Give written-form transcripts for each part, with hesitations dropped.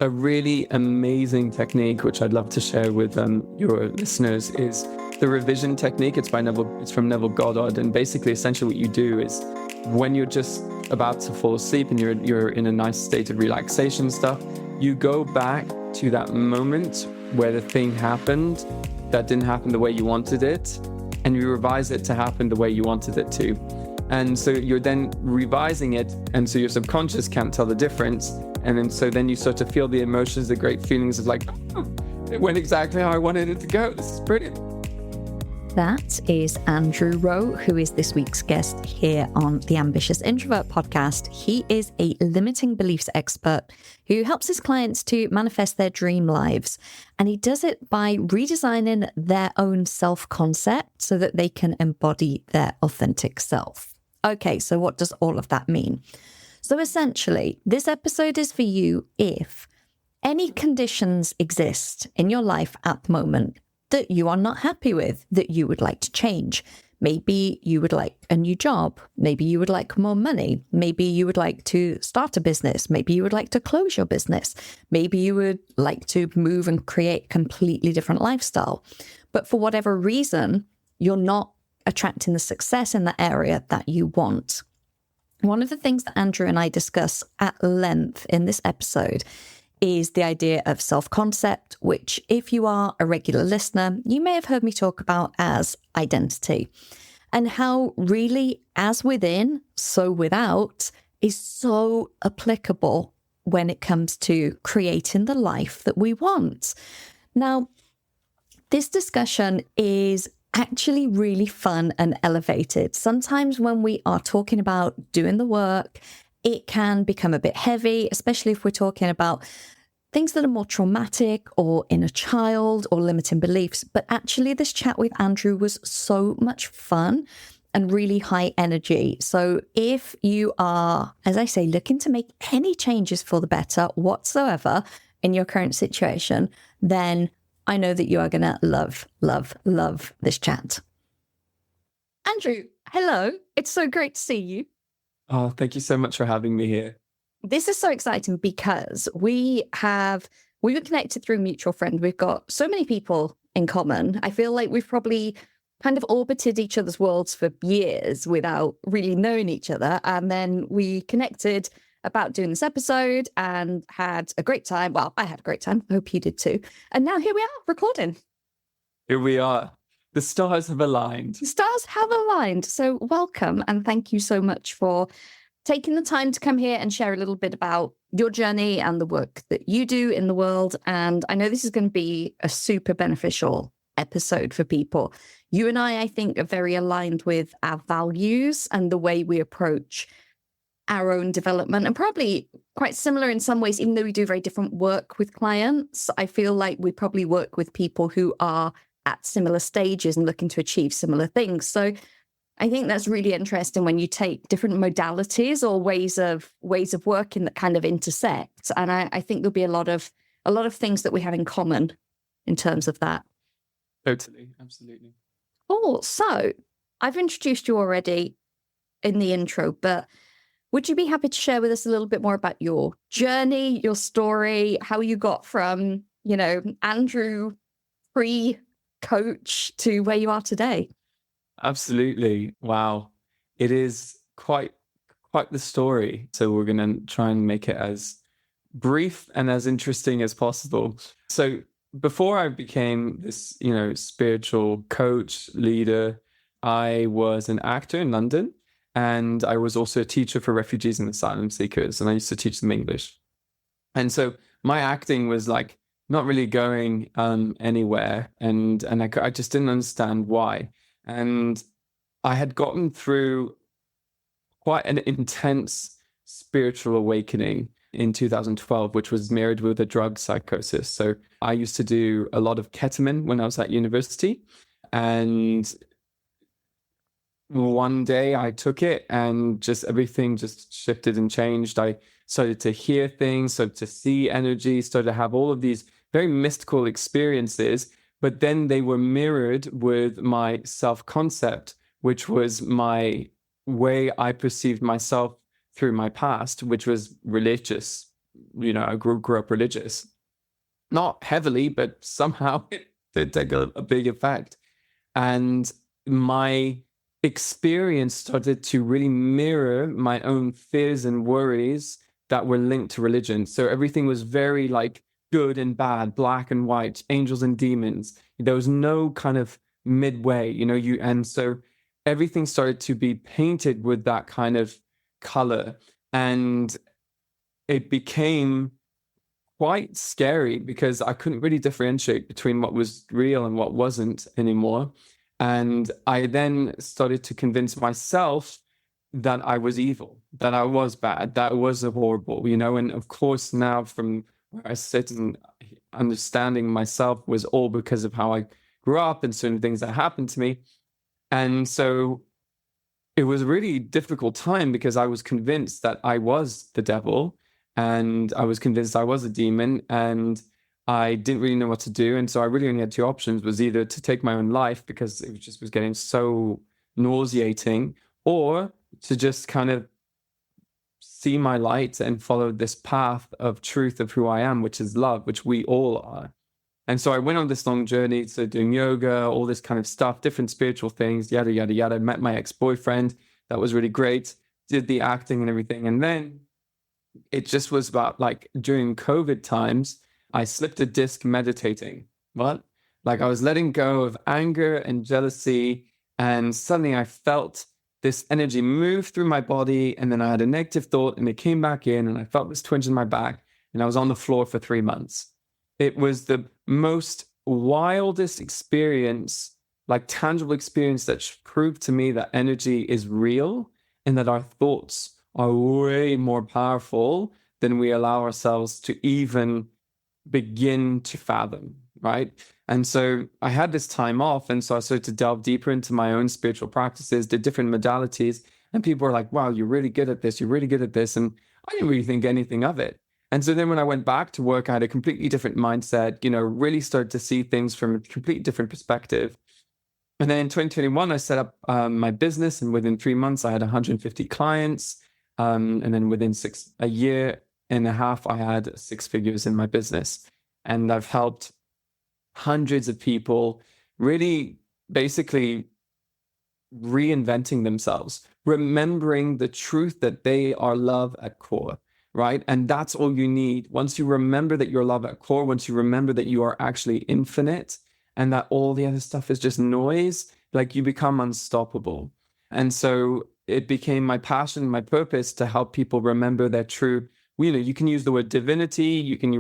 A really amazing technique, which I'd love to share with your listeners, is the revision technique. It's from Neville Goddard, and basically, essentially, what you do is when you're just about to fall asleep and you're in a nice state of relaxation stuff, you go back to that moment where the thing happened that didn't happen the way you wanted it, and you revise it to happen the way you wanted it to. And so you're then revising it, and so your subconscious can't tell the difference. And then you start to feel the emotions, the great feelings of like, oh, it went exactly how I wanted it to go. This is brilliant. That is Andrew Rowe, who is this week's guest here on the Ambitious Introvert Podcast. He is a limiting beliefs expert who helps his clients to manifest their dream lives. And he does it by redesigning their own self-concept so that they can embody their authentic self. Okay, so what does all of that mean? So essentially, this episode is for you if any conditions exist in your life at the moment that you are not happy with, that you would like to change. Maybe you would like a new job. Maybe you would like more money. Maybe you would like to start a business. Maybe you would like to close your business. Maybe you would like to move and create a completely different lifestyle. But for whatever reason, you're not attracting the success in that area that you want. One of the things that Andrew and I discuss at length in this episode is the idea of self-concept, which if you are a regular listener, you may have heard me talk about as identity, and how really as within, so without is so applicable when it comes to creating the life that we want. Now, this discussion is actually really fun and elevated. Sometimes when we are talking about doing the work, it can become a bit heavy, especially if we're talking about things that are more traumatic or inner child or limiting beliefs. But actually, this chat with Andrew was so much fun and really high energy. So if you are, as I say, looking to make any changes for the better whatsoever in your current situation, then I know that you are going to love, love, love this chat. Andrew, hello. It's so great to see you. Oh, thank you so much for having me here. This is so exciting because we were connected through a mutual friend. We've got so many people in common. I feel like we've probably kind of orbited each other's worlds for years without really knowing each other. And then we connected about doing this episode and had a great time. Well, I had a great time. I hope you did too. And now here we are recording. Here we are. The stars have aligned. The stars have aligned. So welcome. And thank you so much for taking the time to come here and share a little bit about your journey and the work that you do in the world. And I know this is going to be a super beneficial episode for people. You and I think, are very aligned with our values and the way we approach our own development, and probably quite similar in some ways, even though we do very different work with clients. I feel like we probably work with people who are at similar stages and looking to achieve similar things. So I think that's really interesting when you take different modalities or ways of working that kind of intersect. And I think there'll be a lot of things that we have in common in terms of that. Totally, absolutely. Oh, so I've introduced you already in the intro, but would you be happy to share with us a little bit more about your journey, your story, how you got from, Andrew pre-coach to where you are today? Absolutely. Wow. It is quite the story. So we're going to try and make it as brief and as interesting as possible. So before I became this, spiritual coach, leader, I was an actor in London. And I was also a teacher for refugees and asylum seekers, and I used to teach them English. And so my acting was like not really going anywhere, and I just didn't understand why. And I had gotten through quite an intense spiritual awakening in 2012, which was mirrored with a drug psychosis. So I used to do a lot of ketamine when I was at university, and one day I took it and just everything just shifted and changed. I started to hear things, started to see energy, started to have all of these very mystical experiences, but then they were mirrored with my self-concept, which was my way I perceived myself through my past, which was religious. I grew up religious, not heavily, but somehow it did take a big effect. And my experience started to really mirror my own fears and worries that were linked to religion. So everything was very like good and bad, black and white, angels and demons. There was no kind of midway, and so everything started to be painted with that kind of color. And it became quite scary because I couldn't really differentiate between what was real and what wasn't anymore. And I then started to convince myself that I was evil, that I was bad, that I was horrible, and of course now from where I sit and understanding myself was all because of how I grew up and certain things that happened to me. And so it was a really difficult time because I was convinced that I was the devil, and I was convinced I was a demon, and I didn't really know what to do. And so I really only had two options, was either to take my own life because it just was getting so nauseating, or to just kind of see my light and follow this path of truth of who I am, which is love, which we all are. And so I went on this long journey, so doing yoga, all this kind of stuff, different spiritual things, yada, yada, yada. Met my ex-boyfriend. That was really great. Did the acting and everything. And then it just was about like during COVID times, I slipped a disc meditating. What? Like I was letting go of anger and jealousy, and suddenly I felt this energy move through my body, and then I had a negative thought and it came back in, and I felt this twinge in my back, and I was on the floor for 3 months. It was the most wildest experience, like tangible experience that proved to me that energy is real and that our thoughts are way more powerful than we allow ourselves to even begin to fathom, right? And so I had this time off, and so I started to delve deeper into my own spiritual practices, did different modalities, and people were like, wow, you're really good at this, you're really good at this. And I didn't really think anything of it. And so then when I went back to work, I had a completely different mindset, really started to see things from a completely different perspective. And then in 2021, I set up my business, and within 3 months, I had 150 clients. And then within a year and a half, I had 6 figures in my business. And I've helped hundreds of people really basically reinventing themselves, remembering the truth that they are love at core. Right? And that's all you need. Once you remember that you're love at core, once you remember that you are actually infinite and that all the other stuff is just noise, like you become unstoppable. And so it became my passion, my purpose to help people remember their true, you can use the word divinity, you can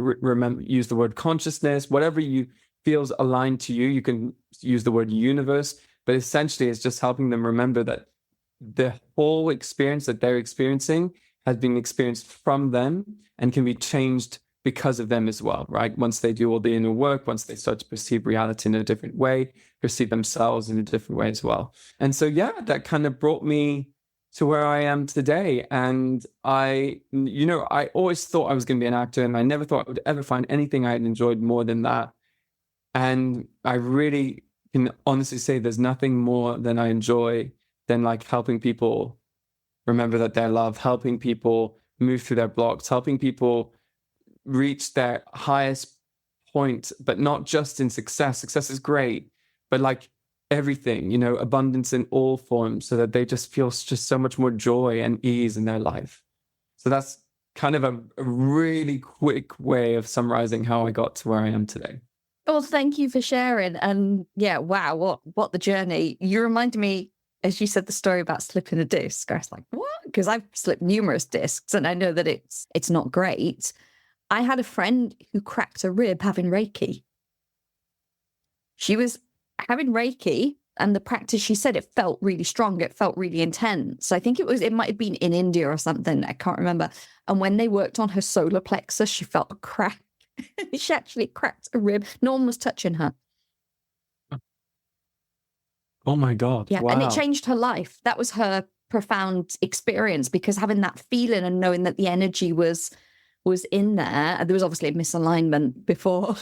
use the word consciousness, whatever you feels aligned to you. You can use the word universe, but essentially it's just helping them remember that the whole experience that they're experiencing has been experienced from them and can be changed because of them as well, right? Once they do all the inner work, once they start to perceive reality in a different way, perceive themselves in a different way as well. And so, yeah, that kind of brought me to where I am today. And I always thought I was going to be an actor, and I never thought I would ever find anything I had enjoyed more than that. And I really can honestly say there's nothing more than I enjoy than like helping people remember that they're loved, helping people move through their blocks, helping people reach their highest point, but not just in success. Success is great, but like everything, abundance in all forms, so that they just feel just so much more joy and ease in their life. So that's kind of a really quick way of summarizing how I got to where I am today. Well, thank you for sharing. And yeah, wow, what the journey. You reminded me, as you said the story about slipping a disc, I was like, what? Because I've slipped numerous discs and I know that it's not great. I had a friend who cracked a rib having Reiki. She was having Reiki, and the practice, she said, it felt really strong. It felt really intense. I think it might have been in India or something. I can't remember. And when they worked on her solar plexus, she felt a crack. She actually cracked a rib. No one was touching her. Oh my God. Yeah. Wow. And it changed her life. That was her profound experience, because having that feeling and knowing that the energy was in there, and there was obviously a misalignment before.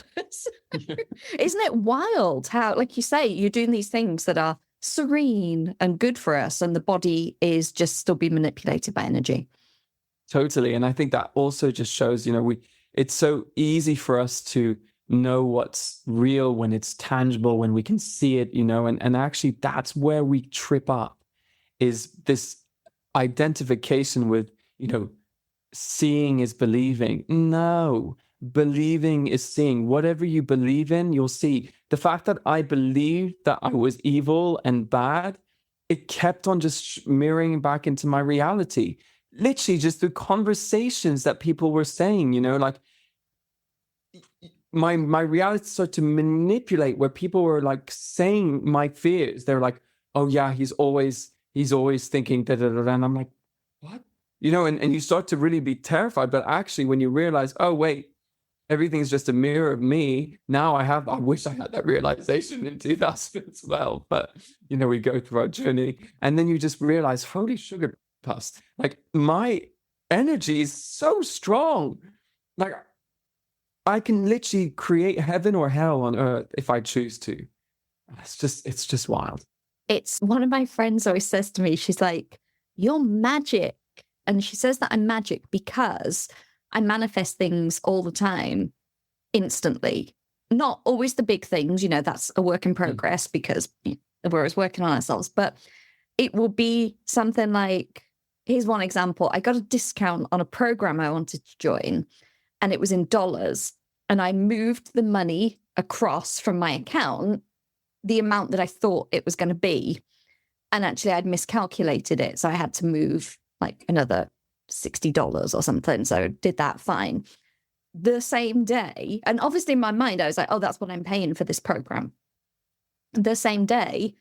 Isn't it wild how, like you say, you're doing these things that are serene and good for us, and the body is just still being manipulated by energy? Totally. And I think that also just shows, it's so easy for us to know what's real when it's tangible, when we can see it, and actually that's where we trip up, is this identification with, seeing is believing. No, believing is seeing. Whatever you believe in, you'll see. The fact that I believed that I was evil and bad, it kept on just mirroring back into my reality. Literally just the conversations that people were saying, like my reality started to manipulate, where people were like saying my fears. They're like, oh yeah, he's always thinking da da da da. And I'm like, what? And you start to really be terrified. But actually, when you realize, oh wait, everything's just a mirror of me. Now I wish I had that realization in 2000 as well. But, we go through our journey, and then you just realize, holy sugar puffs, like my energy is so strong. Like I can literally create heaven or hell on earth if I choose to. It's just wild. It's one of my friends always says to me, she's like, you're magic. And she says that I'm magic because I manifest things all the time, instantly. Not always the big things, that's a work in progress because we're always working on ourselves. But it will be something like, here's one example. I got a discount on a program I wanted to join, and it was in dollars. And I moved the money across from my account, the amount that I thought it was going to be. And actually, I'd miscalculated it. So I had to move like another $60 or something. So I did that fine. The same day, and obviously in my mind, I was like, oh, that's what I'm paying for this program. The same day,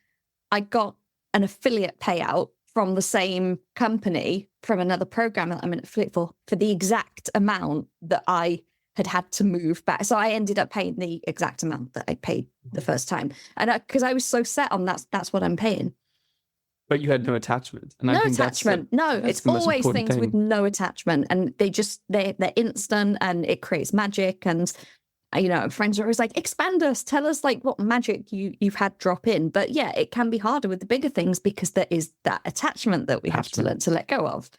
I got an affiliate payout from the same company from another program that I'm an affiliate for the exact amount that I had to move back. So I ended up paying the exact amount that I paid the first time. And because I was so set on that's what I'm paying. But you had no attachment. And no I think attachment. It's always things with no attachment. And they're instant, and it creates magic. And, friends are always like, expand us. Tell us like what magic you've had drop in. But yeah, it can be harder with the bigger things because there is that attachment that we have to learn to let go of.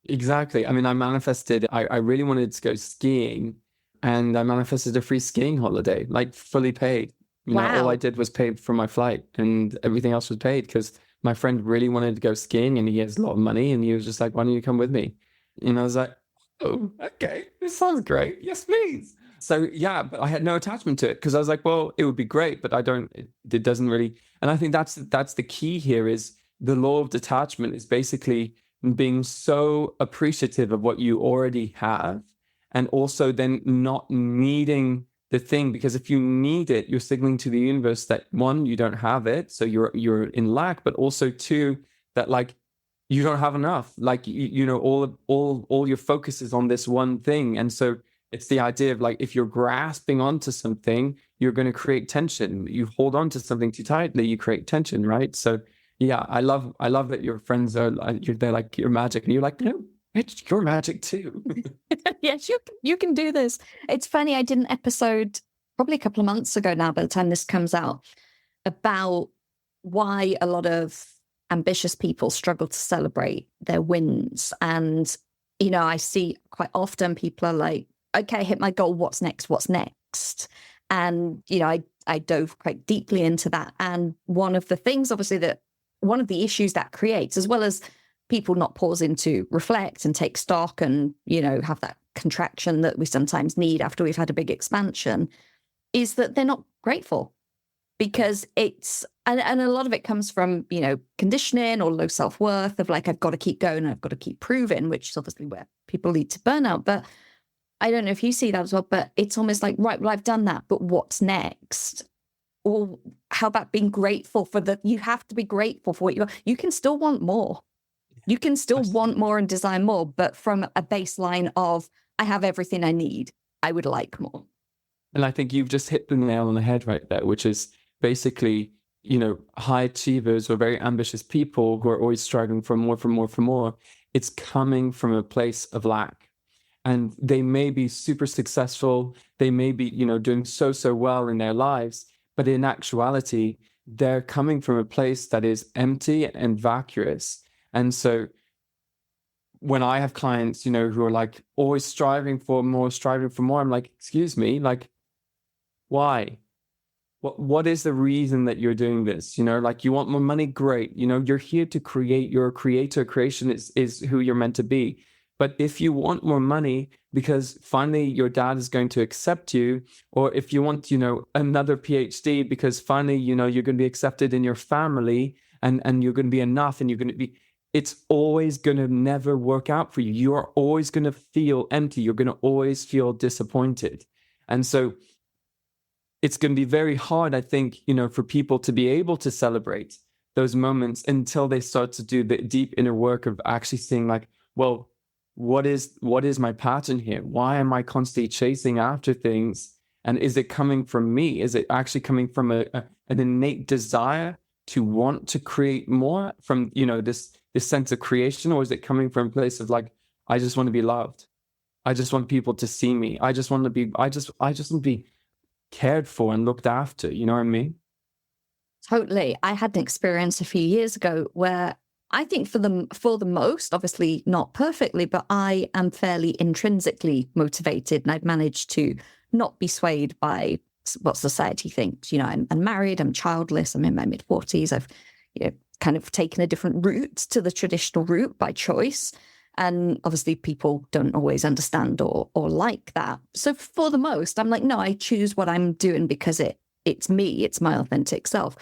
Exactly. I mean, I manifested, I really wanted to go skiing, and I manifested a free skiing holiday, like fully paid. Wow. All I did was pay for my flight, and everything else was paid because my friend really wanted to go skiing, and he has a lot of money, and he was just like, why don't you come with me? And I was like, oh, okay, this sounds great. Yes, please. So yeah, but I had no attachment to it because I was like, well, it would be great, but it doesn't really. And I think that's the key here, is the law of detachment is basically being so appreciative of what you already have, and also then not needing the thing, because if you need it, you're signaling to the universe that, one, you don't have it, so you're in lack, but also two, that like you don't have enough, like all your focus is on this one thing. And so it's the idea of like, if you're grasping onto something, you're going to create tension. You hold on to something too tightly, you create tension, right? So yeah, I love that your friends they're like, you're magic, and you're like, no, it's your magic too. Yes, you can do this. It's funny, I did an episode probably a couple of months ago now, by the time this comes out, about why a lot of ambitious people struggle to celebrate their wins. And, I see quite often people are like, okay, I hit my goal. What's next? And, I dove quite deeply into that. And one of the things, obviously, one of the issues that creates, as well as people not pausing to reflect and take stock and, have that contraction that we sometimes need after we've had a big expansion, is that they're not grateful. Because and a lot of it comes from, conditioning or low self-worth of like, I've got to keep going, I've got to keep proving, which is obviously where people lead to burnout. But I don't know if you see that as well, but it's almost like, right, well, I've done that, but what's next? Or how about being grateful you have to be grateful for what you can still want more. You can still want more and desire more, but from a baseline of, I have everything I need, I would like more. And I think you've just hit the nail on the head right there, which is basically, high achievers or very ambitious people who are always striving for more. It's coming from a place of lack. And they may be super successful. They may be, doing so well in their lives. But in actuality, they're coming from a place that is empty and vacuous. And so when I have clients, who are like always striving for more, I'm like, excuse me, like, why? What is the reason that you're doing this? Like, you want more money? Great. You're here to create. You're a creator. Creation is who you're meant to be. But if you want more money because finally your dad is going to accept you, or if you want, another PhD because finally, you're going to be accepted in your family and you're going to be enough and you're going to be, it's always going to never work out for you. You are always going to feel empty. You're going to always feel disappointed. And so it's going to be very hard, I think, for people to be able to celebrate those moments until they start to do the deep inner work of actually seeing like, well, what is my pattern here? Why am I constantly chasing after things? And is it coming from me? Is it actually coming from an innate desire to want to create more from, this sense of creation? Or is it coming from a place of like, I just want to be loved. I just want people to see me. I just want to be cared for and looked after. You know what I mean? Totally. I had an experience a few years ago where I think for the most, obviously not perfectly, but I am fairly intrinsically motivated, and I've managed to not be swayed by what society thinks. I'm married, I'm childless, I'm in my mid-40s. I've kind of taken a different route to the traditional route by choice. And obviously people don't always understand or like that. So for the most, I'm like, no, I choose what I'm doing because it's me, it's my authentic self.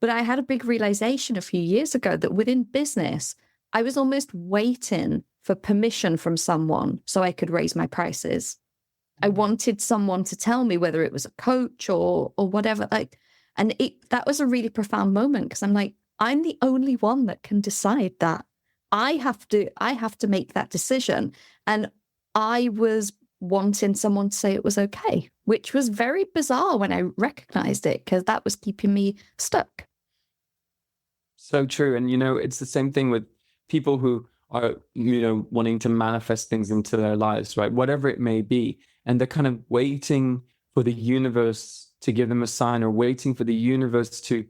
But I had a big realization a few years ago that within business, I was almost waiting for permission from someone so I could raise my prices. I wanted someone to tell me, whether it was a coach or whatever. And that was a really profound moment, because I'm like, I'm the only one that can decide that. I have to make that decision. And I was wanting someone to say it was okay, which was very bizarre when I recognized it, because that was keeping me stuck. So true. And, it's the same thing with people who are, wanting to manifest things into their lives, right? Whatever it may be. And they're kind of waiting for the universe to give them a sign, or waiting for the universe to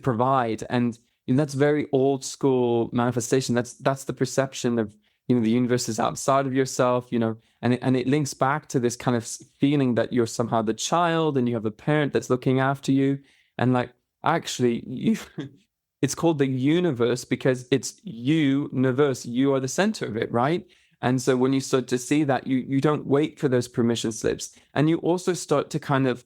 provide. And that's very old school manifestation. That's the perception of, the universe is outside of yourself, and it links back to this kind of feeling that you're somehow the child and you have a parent that's looking after you. And like, actually, it's called the universe because it's universe. You are the center of it, right? And so when you start to see that, you don't wait for those permission slips. And you also start to kind of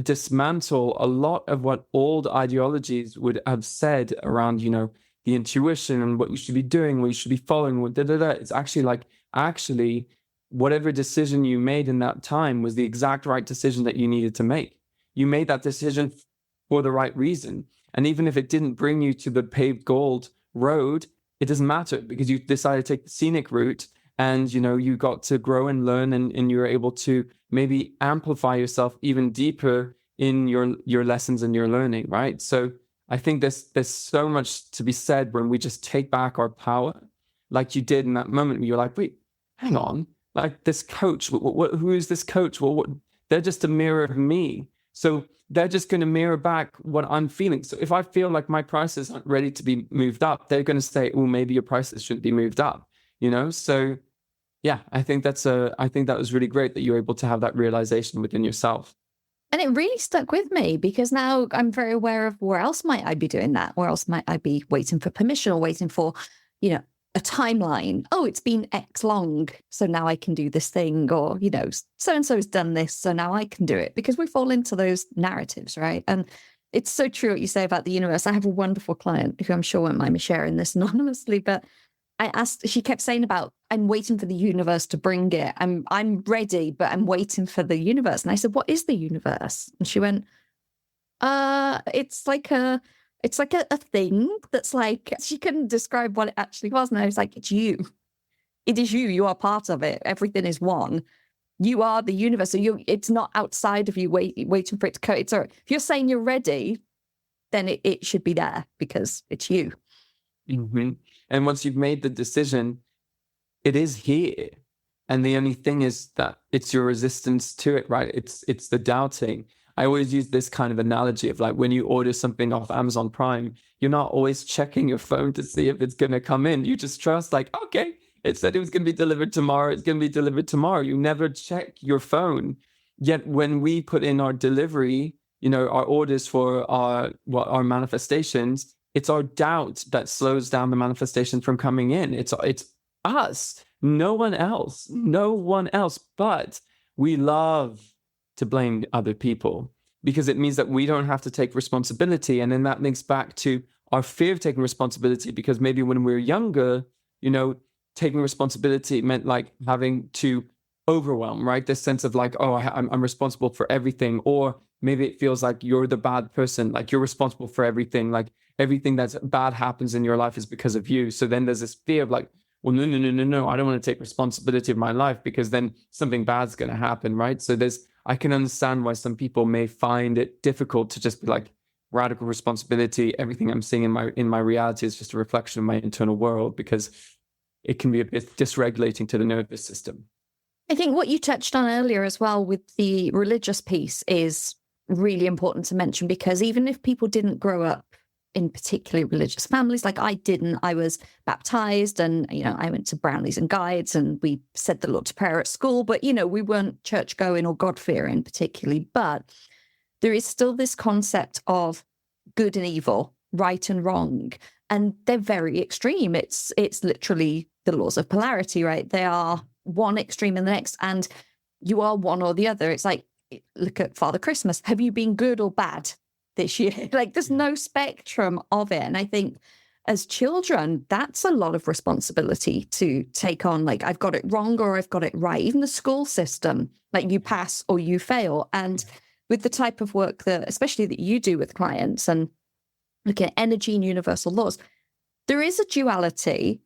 dismantle a lot of what old ideologies would have said around, the intuition and what you should be doing, what you should be following, It's actually, whatever decision you made in that time was the exact right decision that you needed to make. You made that decision for the right reason. And even if it didn't bring you to the paved gold road, it doesn't matter, because you decided to take the scenic route. And, you got to grow and learn, and you were able to maybe amplify yourself even deeper in your lessons and your learning, right? So I think there's so much to be said when we just take back our power, like you did in that moment where you're like, wait, hang on, like this coach, who is this coach? Well, they're just a mirror of me. So they're just going to mirror back what I'm feeling. So if I feel like my prices aren't ready to be moved up, they're going to say, oh, maybe your prices shouldn't be moved up. So yeah, I think that was really great that you were able to have that realization within yourself. And it really stuck with me, because now I'm very aware of where else might I be doing that? Where else might I be waiting for permission, or waiting for, a timeline? Oh, it's been X long, so now I can do this thing. Or, so-and-so's done this, so now I can do it. Because we fall into those narratives, right? And it's so true what you say about the universe. I have a wonderful client who I'm sure won't mind me sharing this anonymously, but I asked, she kept saying about, I'm waiting for the universe to bring it. I'm ready, but I'm waiting for the universe. And I said, what is the universe? And she went, it's like a thing that's like, she couldn't describe what it actually was. And I was like, it's you. It is you. You are part of it. Everything is one. You are the universe. So it's not outside of you waiting for it to come. If you're saying you're ready, then it should be there, because it's you. Mm-hmm. And once you've made the decision, it is here. And the only thing is that it's your resistance to it, right? It's the doubting. I always use this kind of analogy of like when you order something off Amazon Prime, you're not always checking your phone to see if it's going to come in. You just trust like, okay, It said it was going to be delivered tomorrow. It's going to be delivered tomorrow. You never check your phone. Yet when we put in our delivery, our orders for our manifestations, it's our doubt that slows down the manifestation from coming in. It's us, no one else. But we love to blame other people because it means that we don't have to take responsibility. And then that links back to our fear of taking responsibility, because maybe when we were younger, taking responsibility meant like having to overwhelm, right? This sense of like, oh, I'm responsible for everything. Or maybe it feels like you're the bad person, like you're responsible for everything, like everything that's bad happens in your life is because of you. So then there's this fear of like, well, no, I don't want to take responsibility of my life because then something bad's going to happen, right? So I can understand why some people may find it difficult to just be like, radical responsibility, everything I'm seeing in my reality is just a reflection of my internal world, because it can be a bit dysregulating to the nervous system. I think what you touched on earlier as well with the religious piece is really important to mention, because even if people didn't grow up in particularly religious families, like I didn't, I was baptized and, I went to Brownlees and Guides and we said the Lord's Prayer at school, but, we weren't church going or God fearing particularly. But there is still this concept of good and evil, right and wrong, and they're very extreme. It's literally the laws of polarity, right? They are one extreme and the next, and you are one or the other. It's like, look at Father Christmas. Have you been good or bad this year? Like, there's no spectrum of it. And I think as children, that's a lot of responsibility to take on. Like, I've got it wrong or I've got it right. Even the school system, like you pass or you fail. And with the type of work that, especially that you do with clients and looking at energy and universal laws, there is a duality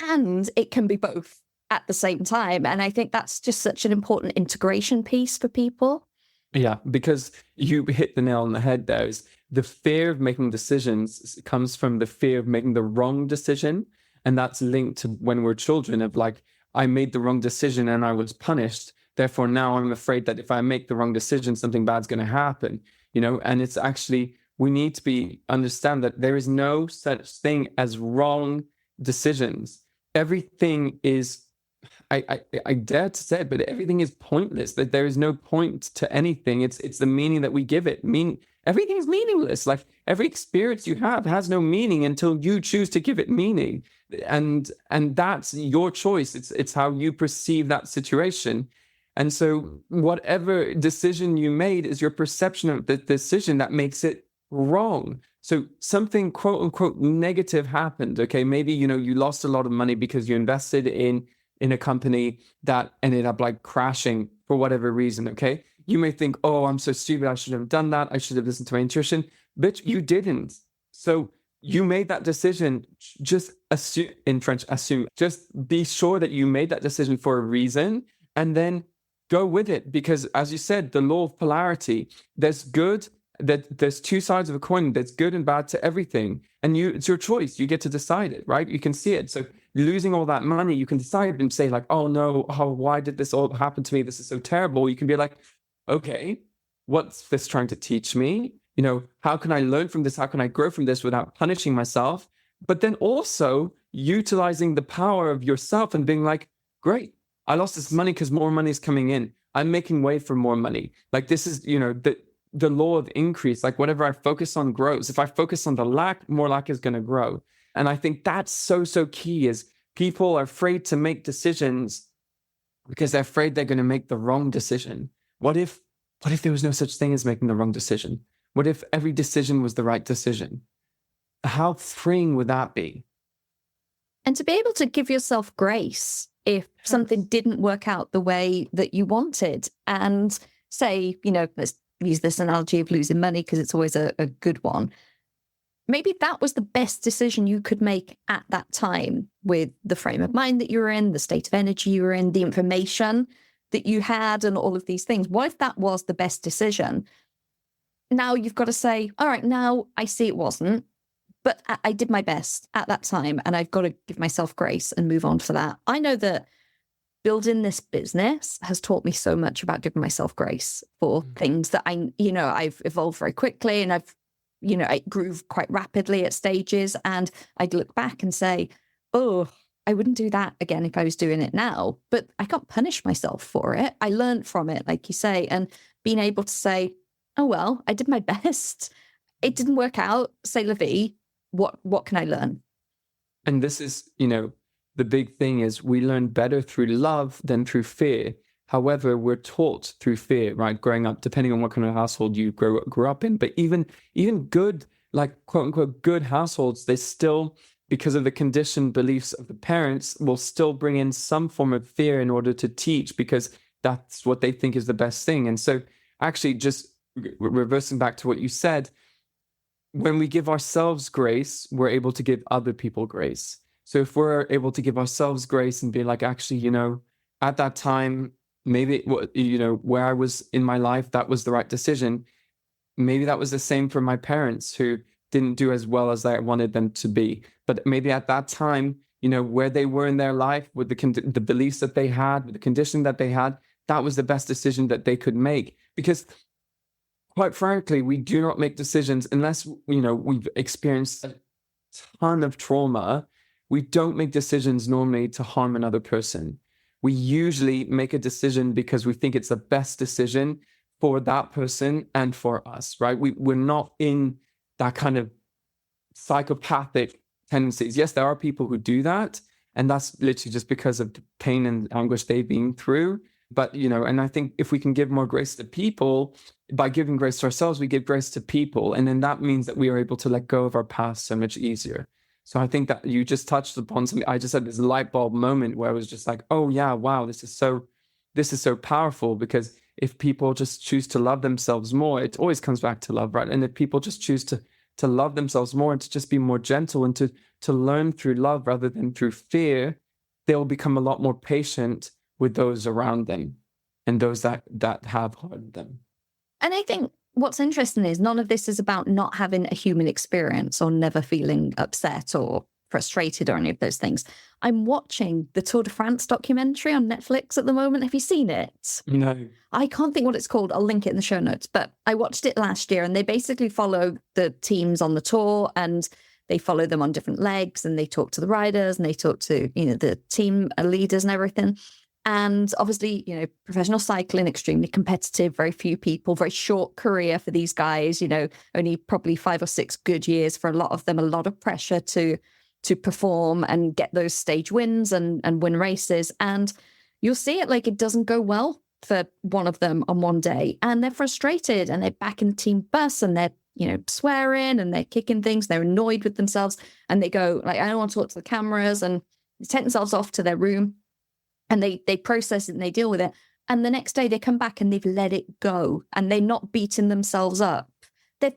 and it can be both at the same time. And I think that's just such an important integration piece for people. Yeah, because you hit the nail on the head there. Is the fear of making decisions comes from the fear of making the wrong decision. And that's linked to when we're children of like, I made the wrong decision and I was punished. Therefore, now I'm afraid that if I make the wrong decision, something bad's going to happen, and it's actually, we need to understand that there is no such thing as wrong decisions. Everything is, I dare to say it, but everything is pointless, that there is no point to anything. It's the meaning that we give it. Everything is meaningless. Like every experience you have has no meaning until you choose to give it meaning. And that's your choice. It's how you perceive that situation. And so whatever decision you made is your perception of the decision that makes it wrong. So something quote unquote negative happened. Okay, maybe, you lost a lot of money because you invested in a company that ended up like crashing for whatever reason. Okay, you may think, oh, I'm so stupid. I should have done that. I should have listened to my intuition. But you didn't. So you made that decision. Just assume, in French, assume. Just be sure that you made that decision for a reason, and then go with it. Because as you said, the law of polarity, there's two sides of a coin. There's good and bad to everything. And it's your choice. You get to decide it, right? You can see it. So losing all that money, you can decide and say like, oh no, why did this all happen to me? This is so terrible. You can be like, okay, what's this trying to teach me? How can I learn from this? How can I grow from this without punishing myself? But then also utilizing the power of yourself and being like, great, I lost this money because more money is coming in. I'm making way for more money. Like this is, the law of increase. Like whatever I focus on grows. If I focus on the lack, more lack is going to grow. And I think that's so key, is people are afraid to make decisions because they're afraid they're going to make the wrong decision. What if there was no such thing as making the wrong decision? What if every decision was the right decision? How freeing would that be? And to be able to give yourself grace if something didn't work out the way that you wanted, and say, let's use this analogy of losing money because it's always a good one. Maybe that was the best decision you could make at that time with the frame of mind that you were in, the state of energy you were in, the information that you had, and all of these things. What if that was the best decision? Now you've got to say, all right, now I see it wasn't, but I did my best at that time, and I've got to give myself grace and move on for that. I know that building this business has taught me so much about giving myself grace for things that I've evolved very quickly, and I grew quite rapidly at stages, and I'd look back and say, oh, I wouldn't do that again if I was doing it now, but I can't punish myself for it. I learned from it, like you say, and being able to say, oh, well, I did my best. It didn't work out. C'est la vie. What can I learn? And this is, the big thing is we learn better through love than through fear. However, we're taught through fear, right? Growing up, depending on what kind of household you grew up in, but even good, like quote unquote, good households, they still, because of the conditioned beliefs of the parents, will still bring in some form of fear in order to teach, because that's what they think is the best thing. And so actually just reversing back to what you said, when we give ourselves grace, we're able to give other people grace. So if we're able to give ourselves grace and be like, actually, at that time, maybe, where I was in my life, that was the right decision. Maybe that was the same for my parents who didn't do as well as I wanted them to be. But maybe at that time, where they were in their life, with the beliefs that they had, with the condition that they had, that was the best decision that they could make. Because quite frankly, we do not make decisions unless, we've experienced a ton of trauma. We don't make decisions normally to harm another person. We usually make a decision because we think it's the best decision for that person and for us, right? We're not in that kind of psychopathic tendencies. Yes, there are people who do that, and that's literally just because of the pain and anguish they've been through. But, and I think if we can give more grace to people, by giving grace to ourselves, we give grace to people. And then that means that we are able to let go of our past so much easier. So I think that you just touched upon something. I just had this light bulb moment where I was just like, oh yeah, wow, this is so powerful, because if people just choose to love themselves more, it always comes back to love, right? And if people just choose to love themselves more and to just be more gentle and to learn through love rather than through fear, they'll become a lot more patient with those around them and those that have harmed them. And I think what's interesting is none of this is about not having a human experience or never feeling upset or frustrated or any of those things. I'm watching the Tour de France documentary on Netflix at the moment. Have you seen it? No. I can't think what it's called. I'll link it in the show notes. But I watched it last year, and they basically follow the teams on the tour, and they follow them on different legs, and they talk to the riders, and they talk to, the team leaders and everything. And obviously, professional cycling, extremely competitive, very few people, very short career for these guys, only probably 5 or 6 good years for a lot of them, a lot of pressure to perform and get those stage wins and win races. And you'll see it, like, it doesn't go well for one of them on one day, and they're frustrated, and they're back in the team bus, and they're, swearing, and they're kicking things, they're annoyed with themselves, and they go like, I don't want to talk to the cameras, and they take themselves off to their room. And they process it and they deal with it. And the next day they come back and they've let it go, and they're not beating themselves up. They're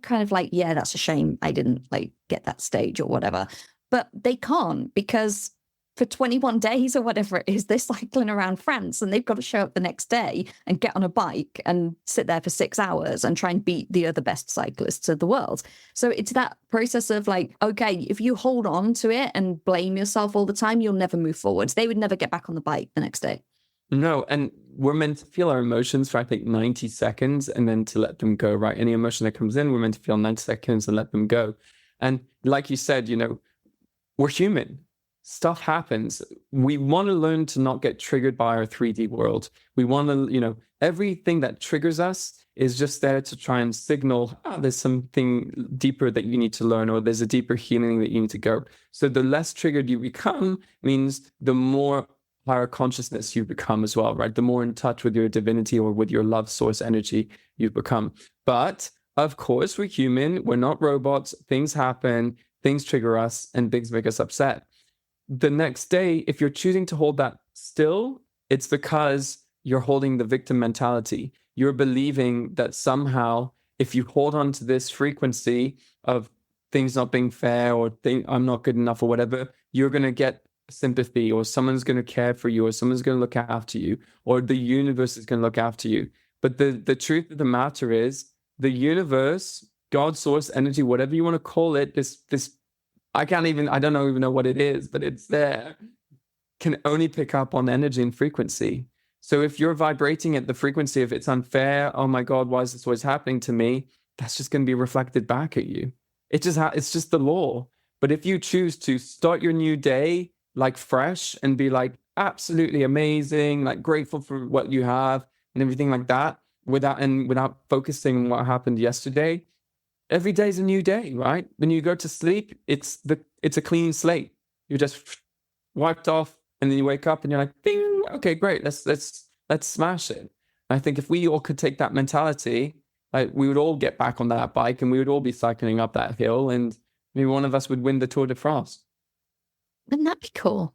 kind of like, yeah, that's a shame I didn't get that stage or whatever. But they can't, because for 21 days or whatever it is, they're cycling around France, and they've got to show up the next day and get on a bike and sit there for 6 hours and try and beat the other best cyclists of the world. So it's that process of okay, if you hold on to it and blame yourself all the time, you'll never move forwards. They would never get back on the bike the next day. No, and we're meant to feel our emotions for, I think, 90 seconds and then to let them go, right? Any emotion that comes in, we're meant to feel 90 seconds and let them go. And like you said, we're human. Stuff happens. We want to learn to not get triggered by our 3D world. We want to, everything that triggers us is just there to try and signal, there's something deeper that you need to learn, or there's a deeper healing that you need to go. So the less triggered you become means the more higher consciousness you become as well, right? The more in touch with your divinity or with your love source energy you become. But of course, we're human. We're not robots. Things happen. Things trigger us, and things make us upset. The next day, if you're choosing to hold that still, it's because you're holding the victim mentality. You're believing that somehow, if you hold on to this frequency of things not being fair, or I'm not good enough, or whatever, you're going to get sympathy, or someone's going to care for you, or someone's going to look after you, or the universe is going to look after you. But the truth of the matter is, the universe, God, source, energy, whatever you want to call it, this I don't even know what it is, but it's there, can only pick up on energy and frequency. So if you're vibrating at the frequency of it's unfair, oh my God, why is this always happening to me? That's just going to be reflected back at you. It's just the law. But if you choose to start your new day like fresh and be like absolutely amazing, like grateful for what you have and everything like that, without focusing on what happened yesterday. Every day's a new day, right? When you go to sleep, it's a clean slate. You're just wiped off, and then you wake up and you're like, bing, okay, great, let's smash it. I think if we all could take that mentality, like, we would all get back on that bike and we would all be cycling up that hill, and maybe one of us would win the Tour de France. Wouldn't that be cool?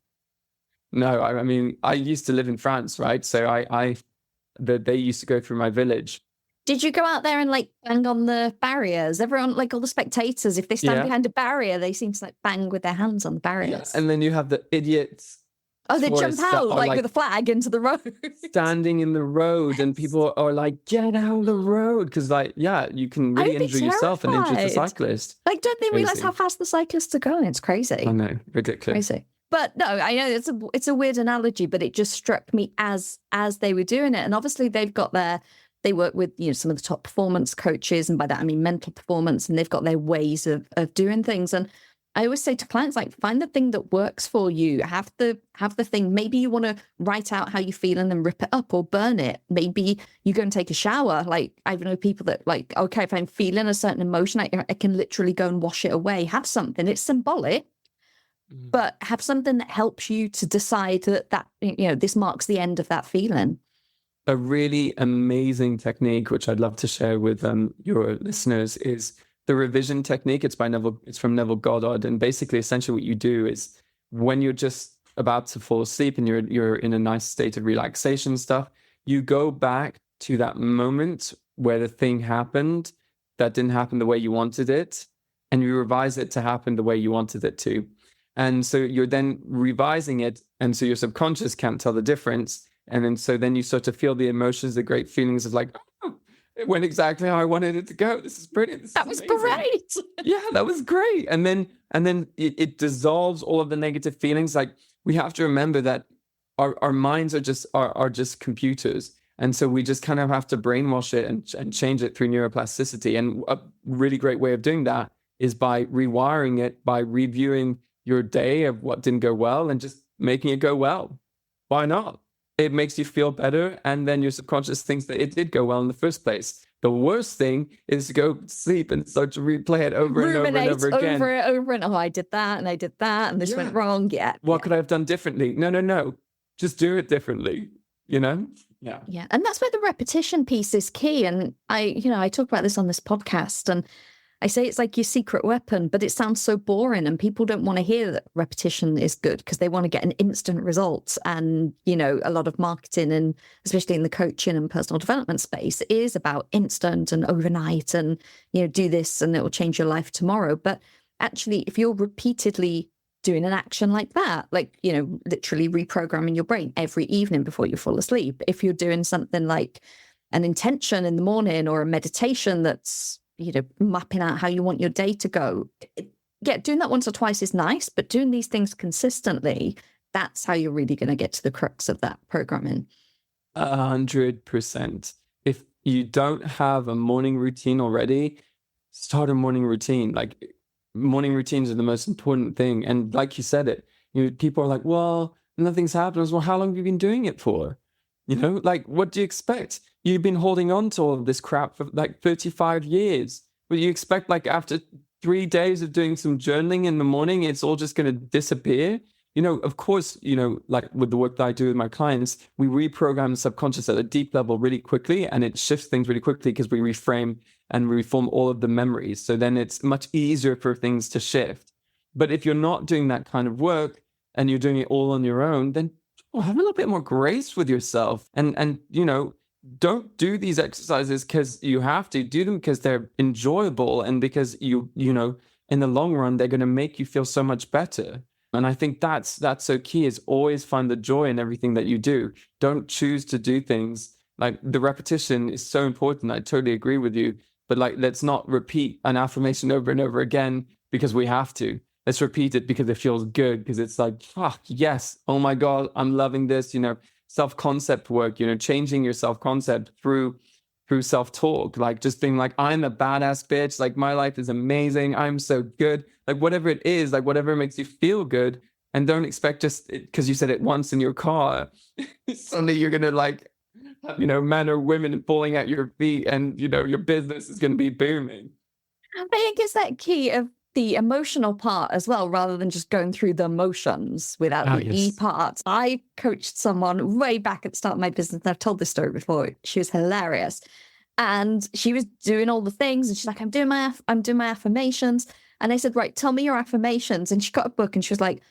No, I mean, I used to live in France, right? So they used to go through my village. Did you go out there and like bang on the barriers? Everyone, like all the spectators, if they stand behind a barrier, they seem to like bang with their hands on the barriers. Yeah. And then you have the idiots. Oh, they jump out like with a flag into the road. Standing in the road, and people are like, get out of the road. Because you can really injure yourself and injure the cyclist. Like, don't they realize how fast the cyclists are going? It's crazy. I know, ridiculous. Crazy. But no, I know it's a weird analogy, but it just struck me as they were doing it. And obviously they work with, some of the top performance coaches. And by that, I mean mental performance, and they've got their ways of doing things. And I always say to clients, like, find the thing that works for you. Have the thing. Maybe you want to write out how you feel and then rip it up or burn it. Maybe you go and take a shower. Like, I know people that like, okay, if I'm feeling a certain emotion, I can literally go and wash it away. Have something. It's symbolic, but have something that helps you to decide that this marks the end of that feeling. A really amazing technique, which I'd love to share with your listeners, is the revision technique. It's from Neville Goddard. And basically, essentially what you do is, when you're just about to fall asleep and you're in a nice state of relaxation stuff, you go back to that moment where the thing happened that didn't happen the way you wanted it, and you revise it to happen the way you wanted it to. And so you're then revising it, and so your subconscious can't tell the difference. And then you start to feel the emotions, the great feelings of like, oh, it went exactly how I wanted it to go. This is brilliant. That was great. Yeah, that was great. And then it dissolves all of the negative feelings. Like, we have to remember that our minds are just computers. And so we just kind of have to brainwash it and change it through neuroplasticity. And a really great way of doing that is by rewiring it, by reviewing your day of what didn't go well and just making it go well. Why not? It makes you feel better, and then your subconscious thinks that it did go well in the first place. The worst thing is to go sleep and start to replay it over and over and over again. Over and I did that and I did that and this went wrong. Yeah. What could I have done differently? No. Just do it differently, Yeah. Yeah. And that's where the repetition piece is key. And I talk about this on this podcast, and I say it's like your secret weapon, but it sounds so boring, and people don't want to hear that repetition is good because they want to get an instant result. And, a lot of marketing, and especially in the coaching and personal development space, is about instant and overnight and, do this and it will change your life tomorrow. But actually, if you're repeatedly doing an action like that, like, literally reprogramming your brain every evening before you fall asleep, if you're doing something like an intention in the morning or a meditation that's, mapping out how you want your day to go. Doing that once or twice is nice, but doing these things consistently, that's how you're really going to get to the crux of that programming. 100%. If you don't have a morning routine already, start a morning routine. Like, morning routines are the most important thing. And like you said it, people are like, well, nothing's happened. Well, how long have you been doing it for? Like, what do you expect? You've been holding on to all of this crap for like 35 years. But you expect, like, after 3 days of doing some journaling in the morning, it's all just going to disappear? Of course, like with the work that I do with my clients, we reprogram the subconscious at a deep level really quickly, and it shifts things really quickly because we reframe and reform all of the memories. So then it's much easier for things to shift. But if you're not doing that kind of work and you're doing it all on your own, then have a little bit more grace with yourself, and don't do these exercises because you have to. Do them because they're enjoyable, and because you in the long run they're going to make you feel so much better. And I think that's so key, is always find the joy in everything that you do. Don't choose to do things like the repetition is so important. I totally agree with you. But like, let's not repeat an affirmation over and over again because we have to. Let's repeat it because it feels good, because it's like, fuck, yes, oh my God, I'm loving this, self-concept work, changing your self-concept through self-talk, like just being like, I'm a badass bitch, like my life is amazing, I'm so good, like whatever it is, like whatever makes you feel good, And don't expect just because you said it once in your car, suddenly you're going to like, have, men or women falling at your feet and, your business is going to be booming. I think it's that key of the emotional part as well, rather than just going through the motions without the E Yes. part. I coached someone way back at the start of my business. I've told this story before. She was hilarious. And she was doing all the things. And she's like, I'm doing my affirmations. And I said, right, tell me your affirmations. And she got a book and she was like,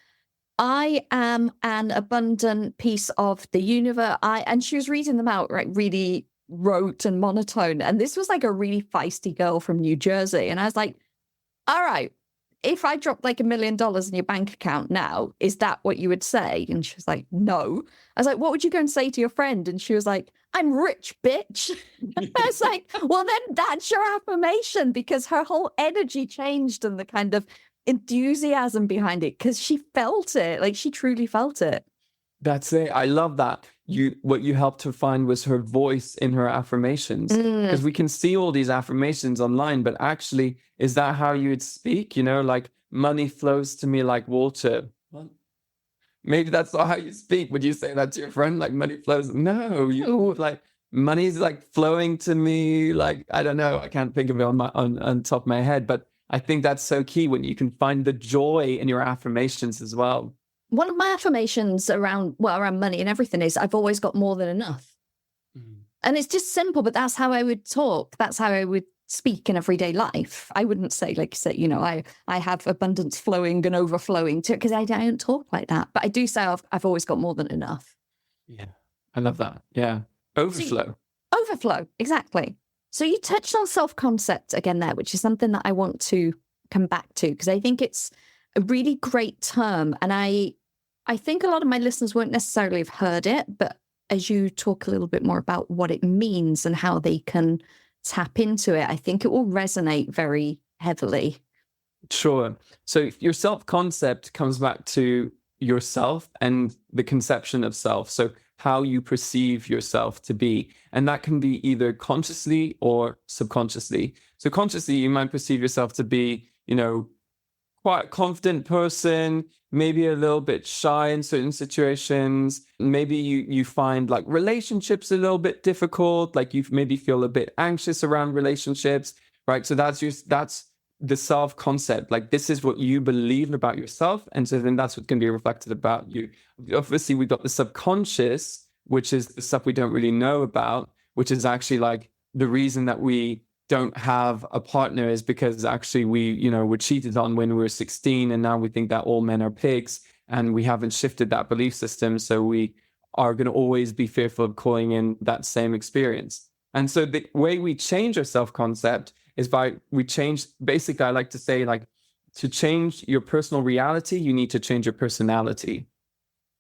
I am an abundant piece of the universe. And she was reading them out, right, really rote and monotone. And this was like a really feisty girl from New Jersey. And I was like, all right, if I dropped like $1 million in your bank account now, is that what you would say? And she was like, no. I was like, what would you go and say to your friend? And she was like, I'm rich, bitch. I was like, well, then that's your affirmation, because her whole energy changed and the kind of enthusiasm behind it, because she felt it. Like, she truly felt it. That's it. I love that. What you helped her find was her voice in her affirmations, because we can see all these affirmations online, but actually, is that how you would speak? Like, money flows to me like water. What? Maybe that's not how you speak. Would you say that to your friend? Like, money flows? No, like, money's like flowing to me. Like, I don't know. I can't think of it on top of my head, but I think that's so key when you can find the joy in your affirmations as well. One of my affirmations around money and everything is I've always got more than enough. And it's just simple, but that's how I would talk. That's how I would speak in everyday life. I wouldn't say, like you said, I have abundance flowing and overflowing too, because I don't talk like that. But I do say I've always got more than enough. Yeah, I love that. Yeah. Overflow. Overflow, exactly. So you touched on self-concept again there, which is something that I want to come back to, because I think it's a really great term. And I think a lot of my listeners won't necessarily have heard it, but as you talk a little bit more about what it means and how they can tap into it, I think it will resonate very heavily. Sure. So your self-concept comes back to yourself and the conception of self. So how you perceive yourself to be. And that can be either consciously or subconsciously. So consciously, you might perceive yourself to be, quite a confident person, maybe a little bit shy in certain situations. Maybe you find like relationships a little bit difficult, like you maybe feel a bit anxious around relationships, right? So that's the self-concept. Like, this is what you believe about yourself. And so then that's what's going to be reflected about you. Obviously, we've got the subconscious, which is the stuff we don't really know about, which is actually like the reason that we don't have a partner is because actually we, were cheated on when we were 16, and now we think that all men are pigs, and we haven't shifted that belief system. So we are going to always be fearful of calling in that same experience. And so the way we change our self-concept is basically, I like to say, like, to change your personal reality, you need to change your personality.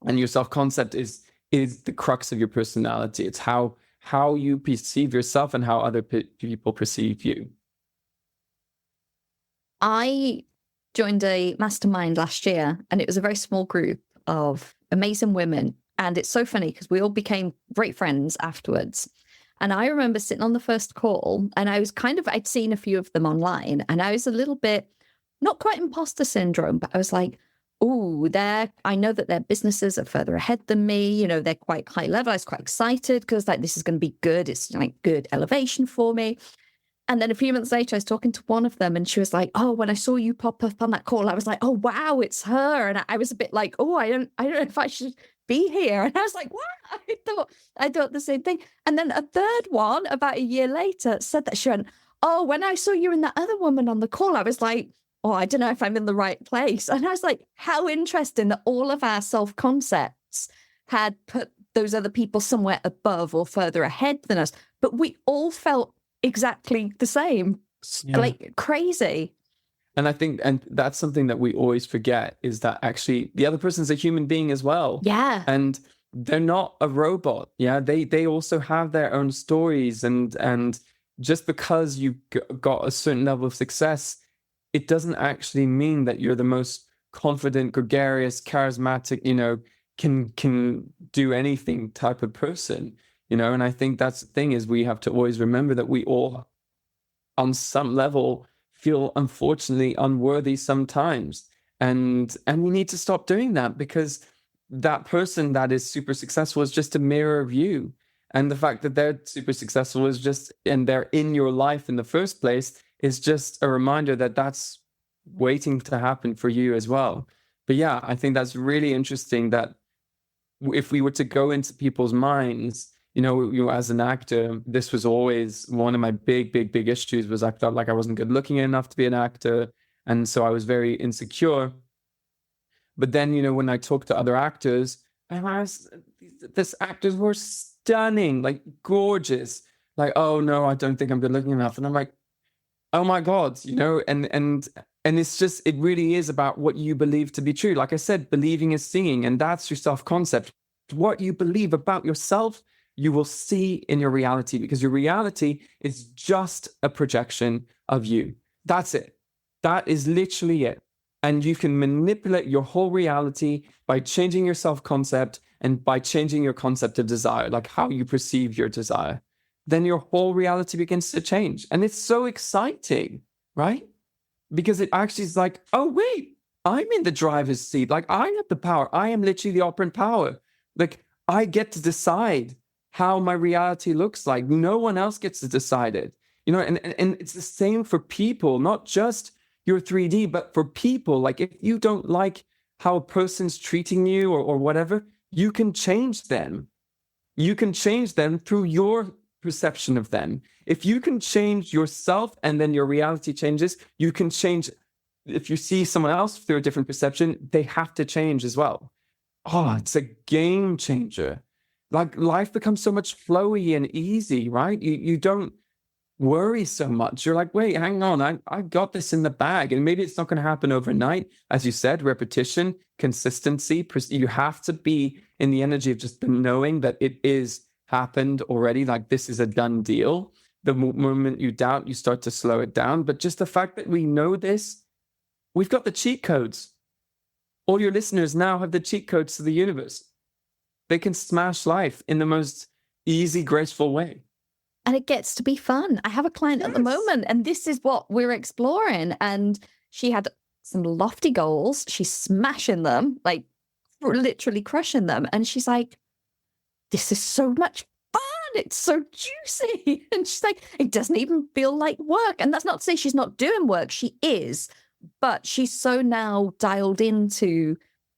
And your self-concept is the crux of your personality. It's how you perceive yourself and how other people perceive you. I joined a mastermind last year, and it was a very small group of amazing women. And it's so funny because we all became great friends afterwards. And I remember sitting on the first call, and I'd seen a few of them online, and I was a little bit, not quite imposter syndrome, but I was like, oh, I know that their businesses are further ahead than me. They're quite high level. I was quite excited because this is going to be good. It's like good elevation for me. And then a few months later, I was talking to one of them, and she was like, oh, when I saw you pop up on that call, I was like, oh, wow, it's her. And I was a bit like, oh, I don't know if I should be here. And I was like, what? I thought the same thing. And then a third one about a year later said that. She went, oh, when I saw you and that other woman on the call, I was like, oh, I don't know if I'm in the right place. And I was like, how interesting that all of our self-concepts had put those other people somewhere above or further ahead than us. But we all felt exactly the same. Yeah. Like, crazy. And I think, and that's something that we always forget, is that actually the other person's a human being as well. Yeah. And they're not a robot. Yeah. They also have their own stories. And just because you got a certain level of success, it doesn't actually mean that you're the most confident, gregarious, charismatic, can do anything type of person, and I think that's the thing, is we have to always remember that we all, on some level, feel unfortunately unworthy sometimes. And we need to stop doing that, because that person that is super successful is just a mirror of you. And the fact that they're super successful is just, and they're in your life in the first place, is just a reminder that that's waiting to happen for you as well. But yeah, I think that's really interesting that if we were to go into people's minds, as an actor, this was always one of my big issues, was I felt like I wasn't good looking enough to be an actor. And so I was very insecure. But then, when I talked to other actors, these actors were stunning, like gorgeous. Like, oh no, I don't think I'm good looking enough. And I'm like, oh my God, and it's just, it really is about what you believe to be true. Like I said, believing is seeing, and that's your self-concept. What you believe about yourself, you will see in your reality, because your reality is just a projection of you. That's it. That is literally it. And you can manipulate your whole reality by changing your self-concept and by changing your concept of desire, like how you perceive your desire. Then your whole reality begins to change. And it's so exciting, right? Because it actually is like, oh, wait, I'm in the driver's seat. Like, I have the power. I am literally the operant power. Like, I get to decide how my reality looks like. No one else gets to decide it. And it's the same for people, not just your 3D, but for people. Like, if you don't like how a person's treating you or whatever, you can change them. You can change them through your perception of them. If you can change yourself and then your reality changes, you can change. If you see someone else through a different perception, they have to change as well. Oh, it's a game changer. Like, life becomes so much flowy and easy, right? You don't worry so much. You're like, wait, hang on, I got this in the bag. And maybe it's not going to happen overnight. As you said, repetition, consistency. You have to be in the energy of just knowing that it is happened already. Like, this is a done deal. The moment you doubt, you start to slow it down. But just the fact that we know this, we've got the cheat codes. All your listeners now have the cheat codes to the universe. They can smash life in the most easy, graceful way. And it gets to be fun. I have a client at the moment, and this is what we're exploring. And she had some lofty goals. She's smashing them, like literally crushing them. And she's like, this is so much fun. It's so juicy. And she's like, it doesn't even feel like work. And that's not to say she's not doing work. She is. But she's so now dialed into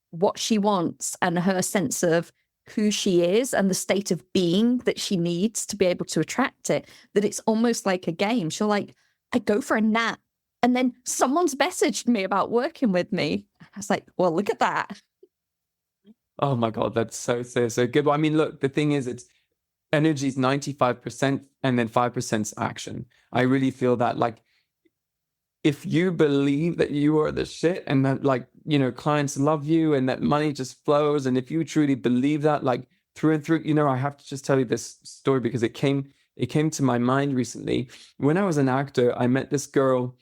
what she wants and her sense of who she is and the state of being that she needs to be able to attract it, that it's almost like a game. She'll like, I go for a nap and then someone's messaged me about working with me. I was like, well, look at that. Oh my God, that's so good. Well, I mean, look, the thing is, it's energy is 95% and then 5% action. I really feel that, like, if you believe that you are the shit and that, like, clients love you and that money just flows, and if you truly believe that, like, through and through, I have to just tell you this story because it came to my mind recently. When I was an actor, I met this girl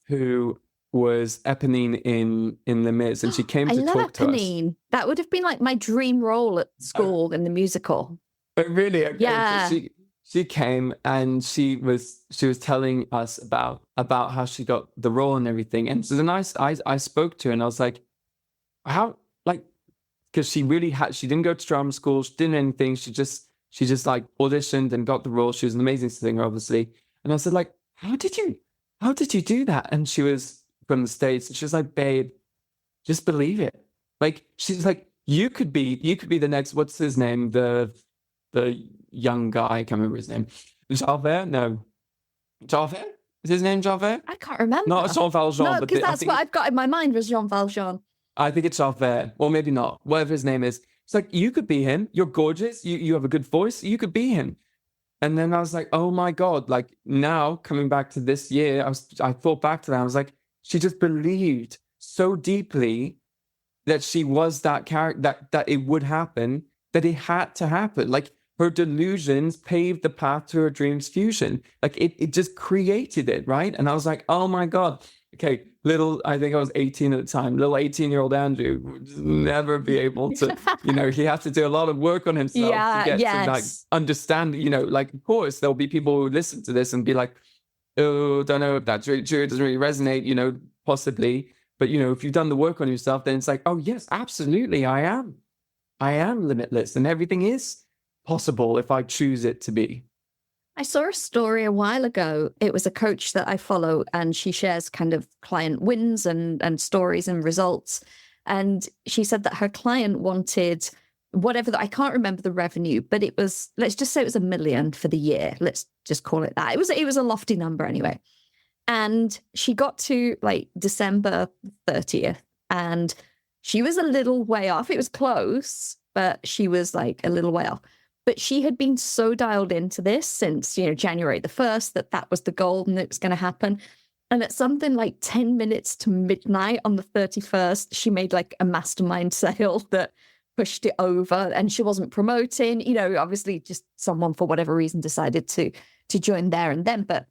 who was Eponine in Les Mis, and she came to talk to us. Eponine. That would have been like my dream role at school in the musical. But really? Okay. Yeah. So she came and she was telling us about how she got the role and everything. And so then I spoke to her and I was like, how, like, because she didn't go to drama school, she didn't anything. She just like auditioned and got the role. She was an amazing singer, obviously. And I said, like, how did you do that? And she was from the States, and she was like, babe, just believe it. Like, she's like, you could be the next, what's his name? The young guy, I can't remember his name. Javert? No. Javert? Is his name Javert? I can't remember. Not Jean Valjean. No, because that's what I've got in my mind was Jean Valjean. I think it's Javert. Or maybe not. Whatever his name is. It's like, you could be him. You're gorgeous. You have a good voice. You could be him. And then I was like, oh my God. Like, now, coming back to this year, I thought back to that. I was like, she just believed so deeply that she was that character, that it would happen, that it had to happen. Like, her delusions paved the path to her dreams fusion. Like, it just created it, right? And I was like, oh my God. Okay, I think I was 18 at the time, little 18-year-old Andrew would just never be able to, he has to do a lot of work on himself to get to, like, understand, like, of course, there'll be people who listen to this and be like, oh, don't know if that's really true. It doesn't really resonate, possibly. But, if you've done the work on yourself, then it's like, oh, yes, absolutely, I am. I am limitless, and everything is possible if I choose it to be. I saw a story a while ago. It was a coach that I follow, and she shares kind of client wins and stories and results. And she said that her client wanted whatever I can't remember the revenue, but it was, let's just say it was $1 million for the year. Let's just call it that. It was a lofty number anyway. And she got to like December 30th, and she was a little way off. It was close, but she was like a little way off. But she had been so dialed into this since, January the 1st, that was the goal and it was going to happen. And at something like 10 minutes to midnight on the 31st, she made like a mastermind sale that pushed it over, and she wasn't promoting, obviously just someone for whatever reason decided to join there and then. But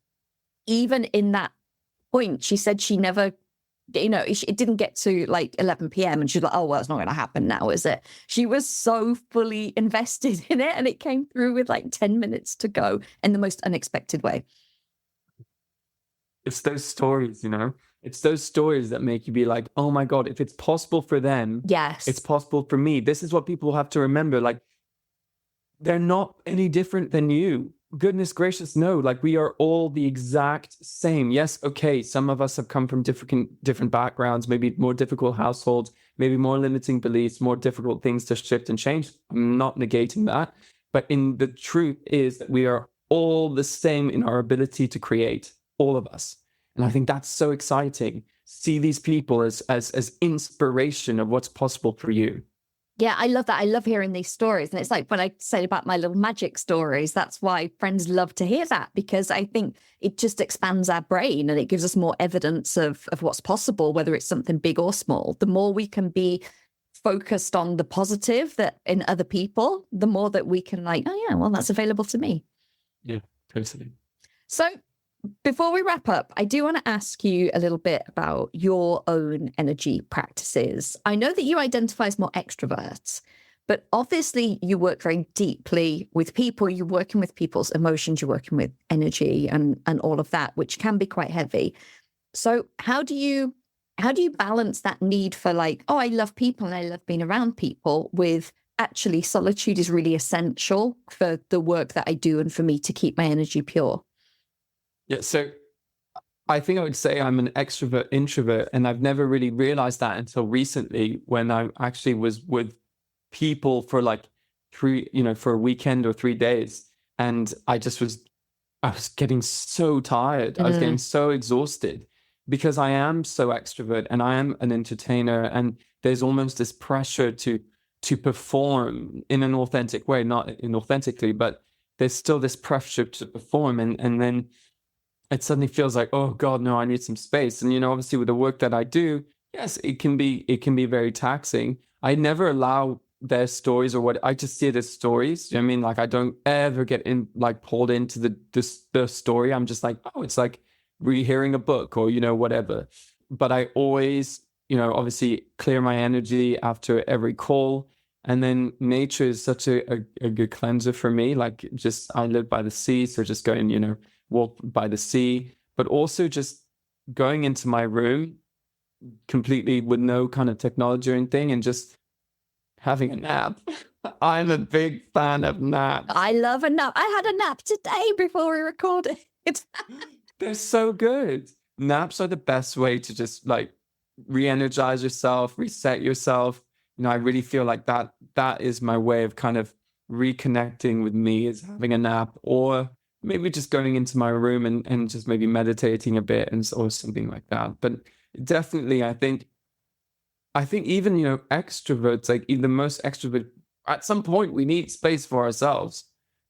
even in that point, she said she never, it didn't get to like 11 p.m. and she's like, oh, well, it's not going to happen now, is it? She was so fully invested in it, and it came through with like 10 minutes to go in the most unexpected way. It's those stories, it's those stories that make you be like, oh my God, if it's possible for them, yes, it's possible for me. This is what people have to remember. Like, they're not any different than you. Goodness gracious, no. Like, we are all the exact same. Yes, okay, some of us have come from different backgrounds, maybe more difficult households, maybe more limiting beliefs, more difficult things to shift and change. I'm not negating that. But the truth is that we are all the same in our ability to create, all of us. And I think that's so exciting. See these people as inspiration of what's possible for you. Yeah, I love that. I love hearing these stories. And it's like when I say about my little magic stories, that's why friends love to hear that, because I think it just expands our brain and it gives us more evidence of what's possible, whether it's something big or small. The more we can be focused on the positive that in other people, the more that we can like, oh yeah, well, that's available to me. Yeah, totally. So before we wrap up, I do want to ask you a little bit about your own energy practices. I know that you identify as more extroverts, but obviously you work very deeply with people. You're working with people's emotions, you're working with energy and all of that, which can be quite heavy. So how do you balance that need for like, oh, I love people and I love being around people, with actually solitude is really essential for the work that I do and for me to keep my energy pure? Yeah, so I think I would say I'm an extrovert introvert, and I've never really realized that until recently, when I actually was with people for like for a weekend or 3 days, and I was getting so tired. I was getting so exhausted because I am so extrovert and I am an entertainer, and there's almost this pressure to perform in an authentic way, not inauthentically, but there's still this pressure to perform, and then it suddenly feels like, oh God, no, I need some space. And, obviously with the work that I do, yes, it can be very taxing. I never allow their stories or what, I just see it as stories. I mean? Like, I don't ever get pulled into the story. I'm just like, oh, it's like rehearing a book or, whatever. But I always, obviously clear my energy after every call. And then nature is such a good cleanser for me. Like, I live by the sea. So just going, walk by the sea, but also just going into my room completely with no kind of technology or anything and just having a nap. I'm a big fan of naps. I love a nap. I had a nap today before we recorded. They're so good. Naps are the best way to just like re-energize yourself, reset yourself. I really feel like that is my way of kind of reconnecting with me, is having a nap, or maybe just going into my room and just maybe meditating a bit or something like that. But definitely, I think even, extroverts, like even the most extrovert, at some point we need space for ourselves.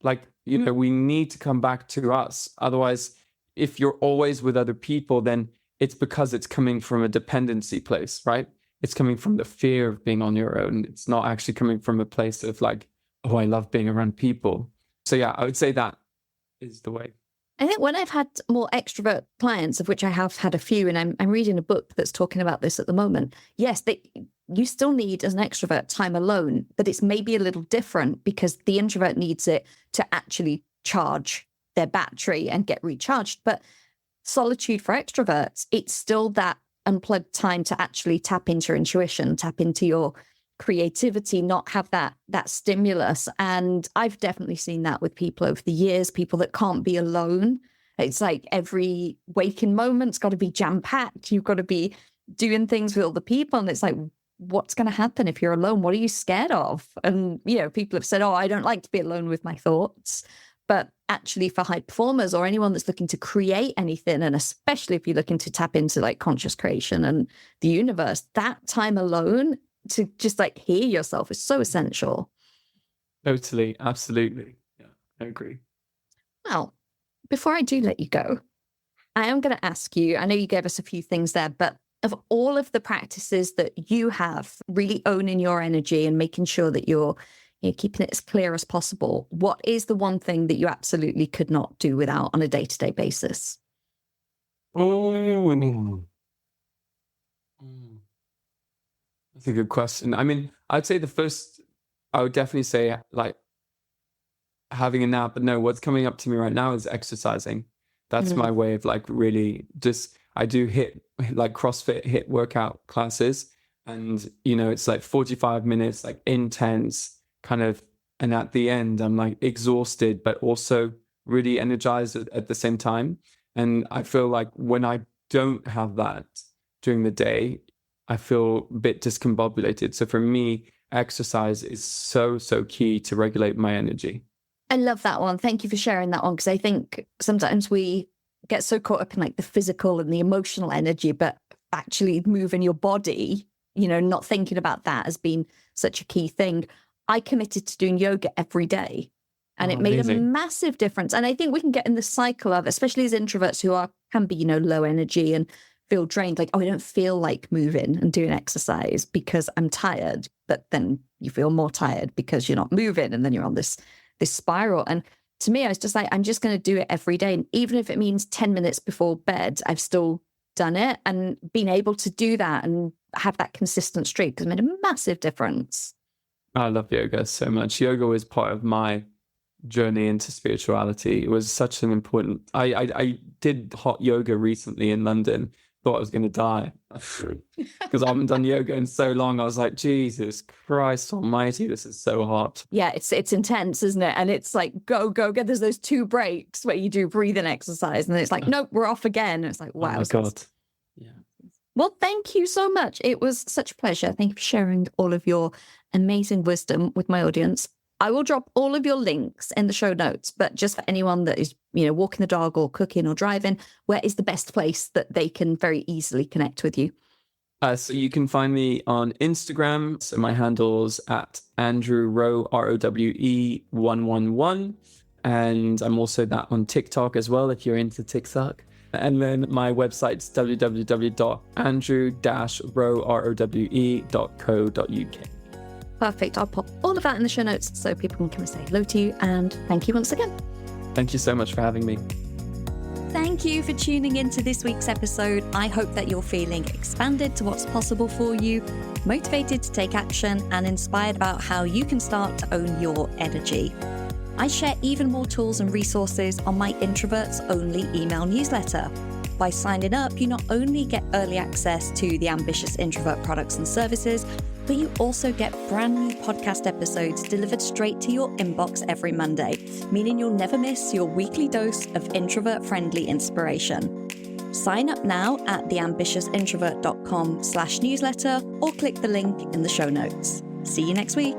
Like, we need to come back to us. Otherwise, if you're always with other people, then it's because it's coming from a dependency place, right? It's coming from the fear of being on your own. It's not actually coming from a place of like, oh, I love being around people. So yeah, I would say that is the way. I think when I've had more extrovert clients, of which I have had a few, and I'm reading a book that's talking about this at the moment. Yes, you still need, as an extrovert, time alone, but it's maybe a little different because the introvert needs it to actually charge their battery and get recharged. But solitude for extroverts, it's still that unplugged time to actually tap into your intuition, tap into your creativity, not have that stimulus. And I've definitely seen that with people over the years, people that can't be alone. It's like every waking moment's got to be jam-packed. You've got to be doing things with other people. And it's like, what's going to happen if you're alone? What are you scared of? And, people have said, oh, I don't like to be alone with my thoughts. But actually for high performers or anyone that's looking to create anything, and especially if you're looking to tap into like conscious creation and the universe, that time alone to just like hear yourself is so essential. Totally. Absolutely. Yeah, I agree. Well, before I do let you go, I am going to ask you, I know you gave us a few things there, but of all of the practices that you have, really owning your energy and making sure that you're keeping it as clear as possible, what is the one thing that you absolutely could not do without on a day-to-day basis? Oh, that's a good question. I mean, I'd say I would definitely say like having a nap, but no, what's coming up to me right now is exercising. That's my way of like really just, I do like CrossFit HIIT workout classes, and it's like 45 minutes, like intense kind of, and at the end I'm like exhausted but also really energized at the same time. And I feel like when I don't have that during the day, I feel a bit discombobulated. So for me, exercise is so key to regulate my energy. I love that one. Thank you for sharing that one, because I think sometimes we get so caught up in like the physical and the emotional energy, but actually moving your body, not thinking about that as being such a key thing. I committed to doing yoga every day, and it made a massive difference. And I think we can get in the cycle of, especially as introverts who can be, low energy and feel drained, like, oh, I don't feel like moving and doing exercise because I'm tired. But then you feel more tired because you're not moving, and then you're on this spiral. And to me, I was just like, I'm just going to do it every day. And even if it means 10 minutes before bed, I've still done it, and being able to do that and have that consistent streak has made a massive difference. I love yoga so much. Yoga was part of my journey into spirituality. It was such an important, I did hot yoga recently in London. Thought I was going to die because I haven't done yoga in so long. I was like, Jesus Christ almighty, this is so hot. Yeah, it's intense, isn't it? And it's like, go. There's those 2 breaks where you do breathing exercise, and then it's like, nope, we're off again. It's like, wow. Oh my God. Yeah. Well, thank you so much. It was such a pleasure. Thank you for sharing all of your amazing wisdom with my audience. I will drop all of your links in the show notes, but just for anyone that is, walking the dog or cooking or driving, where is the best place that they can very easily connect with you? So you can find me on Instagram. So my handle's at Andrew Rowe, ROWE 111. And I'm also that on TikTok as well, if you're into TikTok. And then my website's www.andrew-rowe.co.uk. Perfect. I'll pop all of that in the show notes so people can come and say hello to you. And thank you once again. Thank you so much for having me. Thank you for tuning into this week's episode. I hope that you're feeling expanded to what's possible for you, motivated to take action, and inspired about how you can start to own your energy. I share even more tools and resources on my introverts only email newsletter. By signing up, you not only get early access to the Ambitious Introvert products and services, but you also get brand new podcast episodes delivered straight to your inbox every Monday, meaning you'll never miss your weekly dose of introvert-friendly inspiration. Sign up now at theambitiousintrovert.com/newsletter or click the link in the show notes. See you next week.